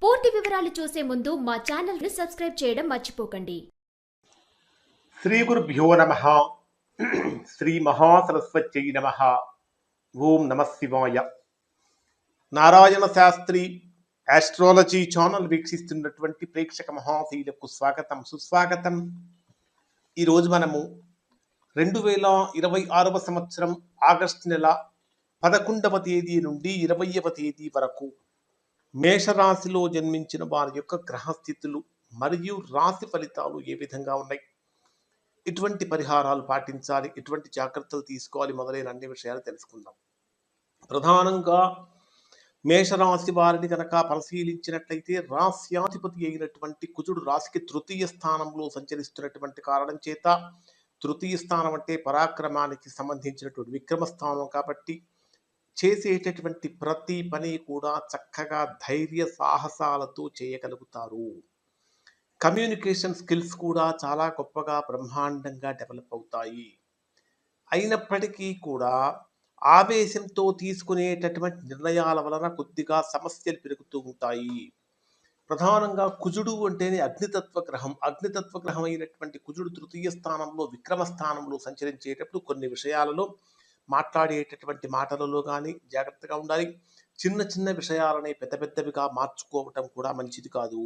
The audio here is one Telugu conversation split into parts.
పూర్తి వివరాలు చూసే ముందు మా ఛానల్ ని సబ్స్క్రైబ్ చేయడం మర్చిపోకండి. శ్రీ గురుభ్యో నమః. శ్రీ మహాసరస్వత్యై నమః. ఓం నమః శివాయ. నారాయణ శాస్త్రి ఆస్ట్రాలజీ ఛానల్ వీక్షిస్తున్నటువంటి ప్రేక్షక మహాశీలకు స్వాగతం, సుస్వాగతం. ఈరోజు మనము 2026వ సంవత్సరం ఆగస్టు నెల 11వ తేదీ నుండి 20వ తేదీ వరకు మేషరాశిలో జన్మించిన వారి యొక్క గ్రహస్థితులు మరియు రాశి ఫలితాలు ఏ విధంగా ఉన్నాయి, ఎటువంటి పరిహారాలు పాటించాలి, ఎటువంటి జాగ్రత్తలు తీసుకోవాలి మొదలైన అన్ని విషయాలు తెలుసుకుందాం. ప్రధానంగా మేషరాశి వారిని కనుక పరిశీలించినట్లయితే రాశ్యాధిపతి అయినటువంటి కుజుడు రాశికి తృతీయ స్థానంలో సంచరిస్తున్నటువంటి కారణం చేత, తృతీయ స్థానం అంటే పరాక్రమానికి సంబంధించినటువంటి విక్రమ స్థానం కాబట్టి చేసేటటువంటి ప్రతి పని కూడా చక్కగా ధైర్య సాహసాలతో చేయగలుగుతారు. కమ్యూనికేషన్ స్కిల్స్ కూడా చాలా గొప్పగా బ్రహ్మాండంగా డెవలప్ అవుతాయి. అయినప్పటికీ కూడా ఆవేశంతో తీసుకునేటటువంటి నిర్ణయాల వలన కొద్దిగా సమస్యలు పెరుగుతూ ఉంటాయి. ప్రధానంగా కుజుడు అంటేనే అగ్నితత్వ గ్రహం. అగ్నితత్వ గ్రహం అయినటువంటి కుజుడు తృతీయ స్థానంలో విక్రమ స్థానంలో సంచరించేటప్పుడు కొన్ని విషయాలలో మాట్లాడేటటువంటి మాటలలో కానీ జాగ్రత్తగా ఉండాలి. చిన్న చిన్న విషయాలని పెద్ద పెద్దవిగా మార్చుకోవటం కూడా మంచిది కాదు.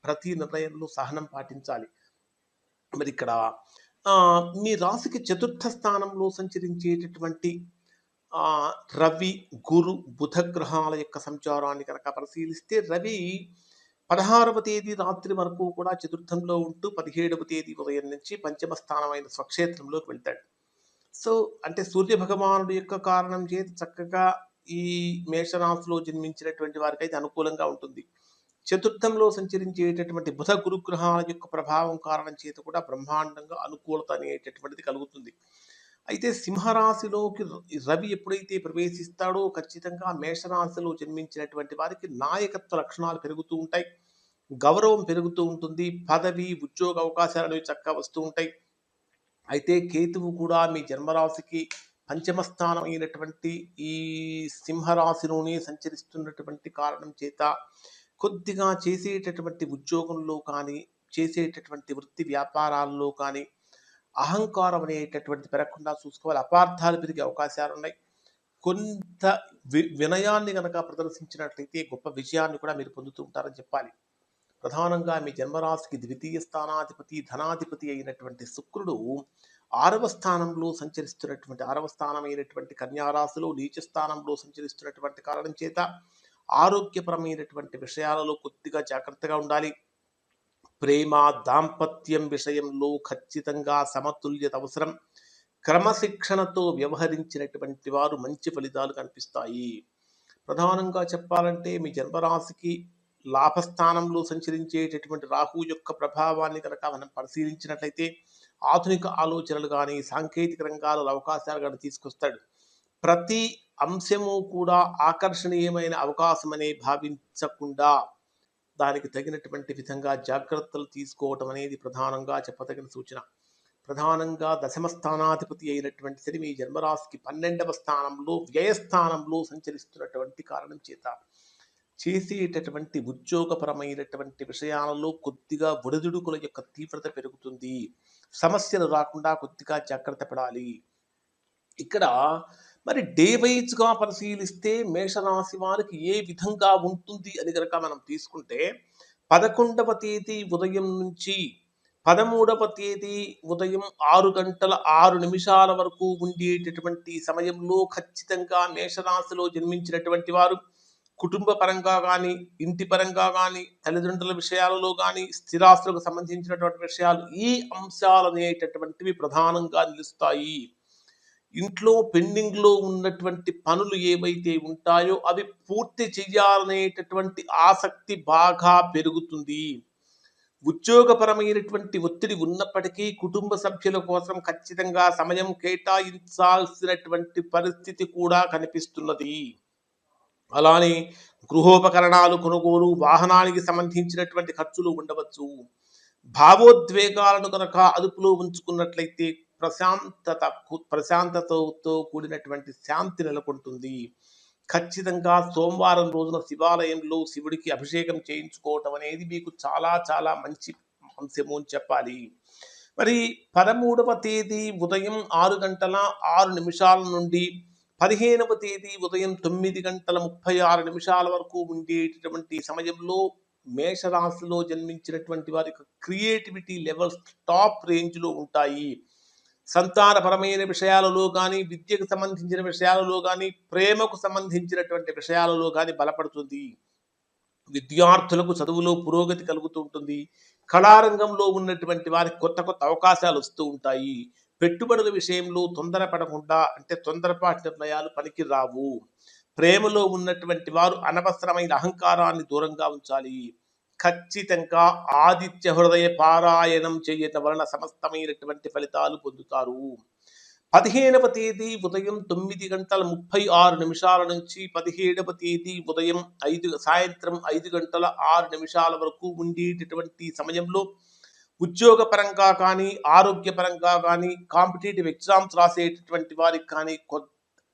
ప్రతి నిర్ణయంలో సహనం పాటించాలి. మరి ఇక్కడ మీ రాశికి చతుర్థ స్థానంలో సంచరించేటటువంటి రవి, గురు, బుధ గ్రహాల యొక్క సంచారాన్ని కనుక పరిశీలిస్తే రవి 16వ తేదీ రాత్రి వరకు కూడా చతుర్థంలో ఉంటూ 17వ తేదీ ఉదయం నుంచి పంచమ స్థానమైన స్వక్షేత్రంలోకి వెళ్తాడు. సో అంటే సూర్య భగవానుడి యొక్క కారణం చేత చక్కగా ఈ మేషరాశిలో జన్మించినటువంటి వారికి అయితే అనుకూలంగా ఉంటుంది. చతుర్థంలో సంచరించేటటువంటి బుధ గురుగ్రహాల యొక్క ప్రభావం కారణం చేత కూడా బ్రహ్మాండంగా అనుకూలత అనేటటువంటిది కలుగుతుంది. అయితే సింహరాశిలోకి రవి ఎప్పుడైతే ప్రవేశిస్తాడో ఖచ్చితంగా మేషరాశిలో జన్మించినటువంటి వారికి నాయకత్వ లక్షణాలు పెరుగుతూ ఉంటాయి, గౌరవం పెరుగుతూ ఉంటుంది, పదవి ఉద్యోగ అవకాశాలు అనేవి చక్కగా వస్తూ ఉంటాయి. అయితే కేతువు కూడా మీ జన్మరాశికి పంచమ స్థానం అయినటువంటి ఈ సింహరాశిలోనే సంచరిస్తున్నటువంటి కారణం చేత కొద్దిగా చేసేటటువంటి ఉద్యోగంలో కానీ, చేసేటటువంటి వృత్తి వ్యాపారాల్లో కానీ అహంకారం అనేటటువంటి పెరగకుండా చూసుకోవాలి. అపార్థాలు పెరిగే అవకాశాలు ఉన్నాయి. కొంత వినయాన్ని కనుక ప్రదర్శించినట్లయితే గొప్ప విజయాన్ని కూడా మీరు పొందుతూ ఉంటారని చెప్పాలి. ప్రధానంగా మీ జన్మరాశికి ద్వితీయ స్థానాధిపతి, ధనాధిపతి అయినటువంటి శుక్రుడు 6వ స్థానంలో సంచరిస్తున్నటువంటి 6వ స్థానం అయినటువంటి కన్యారాశిలో నీచ స్థానంలో సంచరిస్తున్నటువంటి కారణం చేత ఆరోగ్యపరమైనటువంటి విషయాలలో కొద్దిగా జాగ్రత్తగా ఉండాలి. ప్రేమ, దాంపత్యం విషయంలో ఖచ్చితంగా సమతుల్యత అవసరం. క్రమశిక్షణతో వ్యవహరించినటువంటి వారు మంచి ఫలితాలు కనిపిస్తాయి. ప్రధానంగా చెప్పాలంటే మీ జన్మరాశికి లాభస్థానంలో సంచరించేటటువంటి రాహు యొక్క ప్రభావాన్ని కనుక మనం పరిశీలించినట్లయితే ఆధునిక ఆలోచనలు కానీ, సాంకేతిక రంగాలలో అవకాశాలు కానీ తీసుకొస్తాడు. ప్రతి అంశము కూడా ఆకర్షణీయమైన అవకాశమనే భావించకుండా దానికి తగినటువంటి విధంగా జాగ్రత్తలు తీసుకోవటం అనేది ప్రధానంగా చెప్పదగిన సూచన. ప్రధానంగా దశమ స్థానాధిపతి అయినటువంటి శని మీ జన్మరాశికి 12వ స్థానంలో వ్యయస్థానంలో సంచరిస్తున్నటువంటి కారణం చేత చేసేటటువంటి ఉద్యోగపరమైనటువంటి విషయాలలో కొద్దిగా ఒడిదుడుకుల యొక్క తీవ్రత పెరుగుతుంది. సమస్యలు రాకుండా కొద్దిగా జాగ్రత్త పడాలి. ఇక్కడ మరి డే వైజ్గా పరిశీలిస్తే మేషరాశి వారికి ఏ విధంగా ఉంటుంది అని కనుక మనం తీసుకుంటే 11వ తేదీ ఉదయం నుంచి 13వ తేదీ ఉదయం 6:06 వరకు ఉండేటటువంటి సమయంలో ఖచ్చితంగా మేషరాశిలో జన్మించినటువంటి వారు కుటుంబ పరంగా కానీ, ఇంటి పరంగా కానీ, తల్లిదండ్రుల విషయాలలో కానీ, స్థిరాస్తులకు సంబంధించినటువంటి విషయాలు, ఈ అంశాలు అనేటటువంటివి ప్రధానంగా నిలుస్తాయి. ఇంట్లో పెండింగ్లో ఉన్నటువంటి పనులు ఏవైతే ఉంటాయో అవి పూర్తి చేయాలనేటటువంటి ఆసక్తి బాగా పెరుగుతుంది. ఉద్యోగపరమైనటువంటి ఒత్తిడి ఉన్నప్పటికీ కుటుంబ సభ్యుల కోసం ఖచ్చితంగా సమయం కేటాయించాల్సినటువంటి పరిస్థితి కూడా కనిపిస్తున్నది. అలానే గృహోపకరణాలు కొనుగోలు, వాహనానికి సంబంధించినటువంటి ఖర్చులు ఉండవచ్చు. భావోద్వేగాలను కనుక అదుపులో ఉంచుకున్నట్లయితే ప్రశాంతతతో కూడినటువంటి శాంతి నెలకొంటుంది. ఖచ్చితంగా సోమవారం రోజున శివాలయంలో శివుడికి అభిషేకం చేయించుకోవటం అనేది మీకు చాలా చాలా మంచి అంశము అని చెప్పాలి. మరి 13వ తేదీ ఉదయం 6:06 నుండి 15వ తేదీ ఉదయం 9:36 వరకు ఉండేటటువంటి సమయంలో మేషరాశిలో జన్మించినటువంటి వారి యొక్క క్రియేటివిటీ లెవెల్స్ టాప్ రేంజ్‌లో ఉంటాయి. సంతానపరమైన విషయాలలో గానీ, విద్యకు సంబంధించిన విషయాలలో గానీ, ప్రేమకు సంబంధించినటువంటి విషయాలలో గానీ బలపడుతుంది. విద్యార్థులకు చదువులో పురోగతి కలుగుతూ ఉంటుంది. కళారంగంలో ఉన్నటువంటి వారికి కొత్త కొత్త అవకాశాలు వస్తూ ఉంటాయి. పెట్టుబడుల విషయంలో తొందరపడకుండా అంటే తొందరపాటు నిర్ణయాలు పనికి రావు. ప్రేమలో ఉన్నటువంటి వారు అనవసరమైన అహంకారాన్ని దూరంగా ఉంచాలి. ఖచ్చితంగా ఆదిత్య హృదయ పారాయణం చేయటం వలన సమస్తమైనటువంటి ఫలితాలు పొందుతారు. 15వ తేదీ ఉదయం 9:36 నుంచి 17వ తేదీ ఉదయం సాయంత్రం 5:06 వరకు ఉండేటటువంటి సమయంలో ఉద్యోగపరంగా కానీ, ఆరోగ్యపరంగా కానీ, కాంపిటీటివ్ ఎగ్జామ్స్ రాసేటటువంటి వారికి కానీ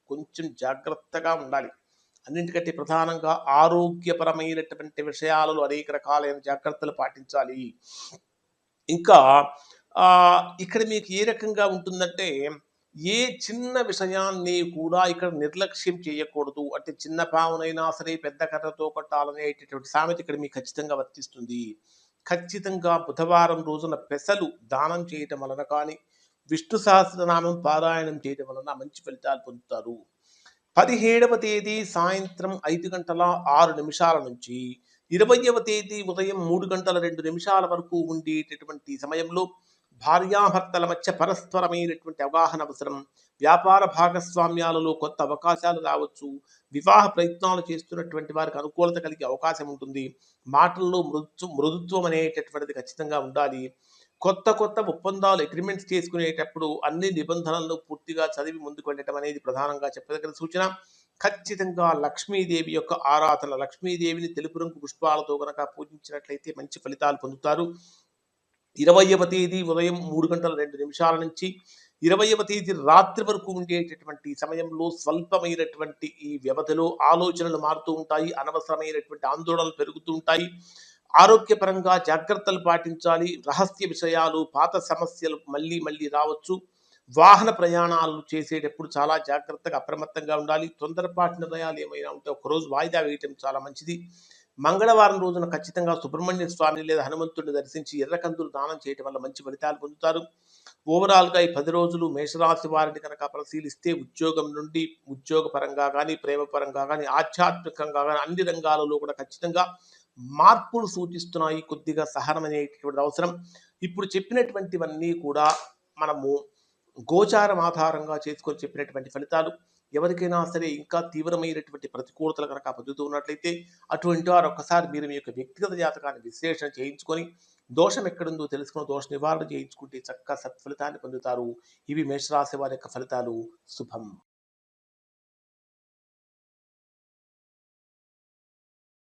కొంచెం జాగ్రత్తగా ఉండాలి. అన్నింటికంటే ప్రధానంగా ఆరోగ్యపరమైనటువంటి విషయాలలో అనేక రకాలైన జాగ్రత్తలు పాటించాలి. ఇంకా ఇక్కడ మీకు ఏ రకంగా ఉంటుందంటే, ఏ చిన్న విషయాన్ని కూడా ఇక్కడ నిర్లక్ష్యం చేయకూడదు. అంటే చిన్న పామునైనా సరే పెద్ద కర్రతో కొట్టాలనేటటువంటి సామెత ఇక్కడ మీకు ఖచ్చితంగా వర్తిస్తుంది. ఖచ్చితంగా బుధవారం రోజున పెసలు దానం చేయటం వలన కానీ, విష్ణు సహస్రనామం పారాయణం చేయటం వలన మంచి ఫలితాలు పొందుతారు. 17వ తేదీ సాయంత్రం 5:06 నుంచి 20వ తేదీ ఉదయం 3:02 వరకు ఉండేటటువంటి సమయంలో భార్యాభర్తల మధ్య పరస్పరమైనటువంటి అవగాహన అవసరం. వ్యాపార భాగస్వామ్యాలలో కొత్త అవకాశాలు రావచ్చు. వివాహ ప్రయత్నాలు చేస్తున్నటువంటి వారికి అనుకూలత కలిగే అవకాశం ఉంటుంది. మాటల్లో మృదుత్వం అనేటటువంటిది ఖచ్చితంగా ఉండాలి. కొత్త ఒప్పందాలు అగ్రిమెంట్స్ చేసుకునేటప్పుడు అన్ని నిబంధనలను పూర్తిగా చదివి ముందుకు వెళ్ళటం అనేది ప్రధానంగా చెప్పదగిన సూచన. ఖచ్చితంగా లక్ష్మీదేవి యొక్క ఆరాధన, లక్ష్మీదేవిని తెలుపు రంగు పుష్పాలతో కనుక పూజించినట్లయితే మంచి ఫలితాలు పొందుతారు. 20వ తేదీ ఉదయం 3:02 నుంచి 20వ తేదీ రాత్రి వరకు ఉండేటటువంటి సమయంలో స్వల్పమైనటువంటి ఈ వ్యవధిలో ఆలోచనలు మారుతూ ఉంటాయి. అనవసరమైనటువంటి ఆందోళనలు పెరుగుతూ ఉంటాయి. ఆరోగ్యపరంగా జాగ్రత్తలు పాటించాలి. రహస్య విషయాలు, పాత సమస్యలు మళ్ళీ రావచ్చు. వాహన ప్రయాణాలు చేసేటప్పుడు చాలా జాగ్రత్తగా అప్రమత్తంగా ఉండాలి. తొందరపాటు నిర్ణయాలు ఏమైనా ఉంటే ఒకరోజు వాయిదా వేయటం చాలా మంచిది. మంగళవారం రోజున ఖచ్చితంగా సుబ్రహ్మణ్య స్వామిని లేదా హనుమంతుడిని దర్శించి ఎర్రకందులు దానం చేయటం వల్ల మంచి ఫలితాలు పొందుతారు. ఓవరాల్‌గా ఈ 10 రోజులు మేషరాశి వారిని కనుక పరిశీలిస్తే ఉద్యోగం నుండి ఉద్యోగపరంగా కానీ, ప్రేమపరంగా కానీ, ఆధ్యాత్మికంగా కానీ అన్ని రంగాలలో కూడా ఖచ్చితంగా మార్పులు సూచిస్తున్నాయి. కొద్దిగా సహనం అనేటటువంటిది అవసరం. ఇప్పుడు చెప్పినటువంటివన్నీ కూడా మనము గోచారం ఆధారంగా చేసుకొని చెప్పినటువంటి ఫలితాలు. ఎవరికైనా సరే ఇంకా తీవ్రమైనటువంటి ప్రతికూలతలు కనుక పొందుతూ ఉన్నట్లయితే అటువంటి వారు ఒక్కసారి మీరు మీ యొక్క వ్యక్తిగత జాతకాన్ని విశ్లేషణ చేయించుకొని దోషం ఎక్కడుందో తెలుసుకుని దోష నివారణ చేయించుకుంటే చక్కగా సత్ఫలితాన్ని పొందుతారు. ఇవి మేషరాశి వారి యొక్క ఫలితాలు. శుభం.